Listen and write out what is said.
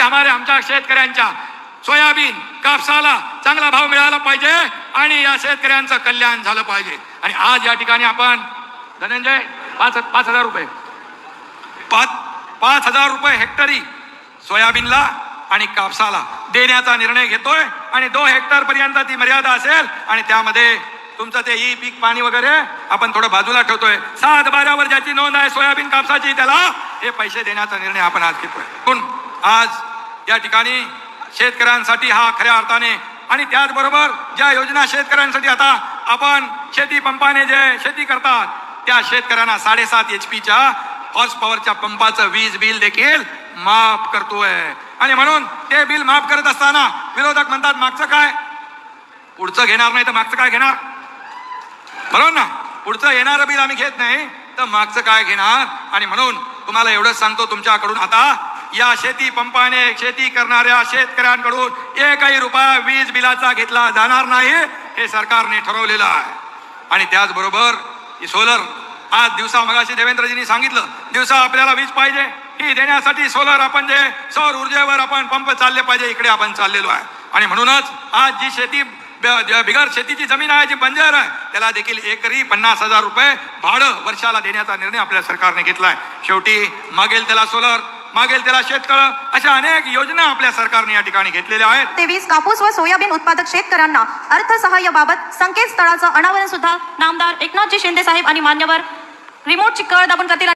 आमच्या शेतकऱ्यांच्या सोयाबीन कापसाला चांगला भाव मिळाला पाहिजे आणि या शेतकऱ्यांचं कल्याण झालं पाहिजे. आणि आज या ठिकाणी आपण धनंजय 5,000 रुपये 5,000 रुपये हेक्टरी सोयाबीनला आणि कापसाला देण्याचा निर्णय घेतोय आणि 2 हेक्टर पर्यंत ती मर्यादा असेल आणि त्यामध्ये तुमचं ते ई पीक पाणी वगैरे आपण थोडं बाजूला ठेवतोय. 7/12 ज्याची नोंद आहे सोयाबीन कापसाची त्याला हे पैसे देण्याचा निर्णय आपण आज घेतोय. म्हणून आज या ठिकाणी शेतकऱ्यांसाठी हा खऱ्या अर्थाने आणि त्याचबरोबर ज्या योजना शेतकऱ्यांसाठी आता आपण शेती पंपाने जे शेती करतात त्या शेतकऱ्यांना 7.5 HP हॉर्स पॉवरच्या पंपाचं वीज बिल देखील माफ करतोय. आणि म्हणून ते बिल माफ करत असताना विरोधक म्हणतात मागचं काय, पुढचं घेणार नाही तर मागचं काय घेणार, बरोबर ना. पुढचं येणारं बिल आम्ही घेत नाही तर मागचं काय घेणार. आणि म्हणून तुम्हाला एवढंच सांगतो, तुमच्याकडून आता या शेती पंपाने शेती करणाऱ्या शेतकऱ्यांकडून एकही रुपया वीज बिलाचा घेतला जाणार नाही हे सरकारने ठरवलेलं आहे. आणि त्याचबरोबर सोलर आज दिवसा मगाशी देवेंद्रजींनी सांगितलं दिवसा आपल्याला वीज पाहिजे ही देण्यासाठी सोलर आपण जे सौर ऊर्जेवर आपण पंप चालले पाहिजे इकडे आपण चाललेलो आहे. आणि म्हणूनच आज जी शेती बिगर शेतीची जमीन आहे जी बंजर आहे त्याला देखील एकरी 50,000 रुपये भाडं वर्षाला देण्याचा निर्णय आपल्या सरकारने घेतलाय. शेवटी मागेल त्याला सोलर मागेल त्याला शेततळं अशा अनेक योजना आपल्या सरकारने या ठिकाणी घेतलेल्या आहेत. 23 कापूस व सोयाबीन उत्पादक शेतकऱ्यांना अर्थसहाय्याबाबत संकेतस्थळाचं अनावरण सुद्धा नामदार एकनाथजी शिंदे साहेब आणि मान्यवर रिमोटची कळ दाबून करतील.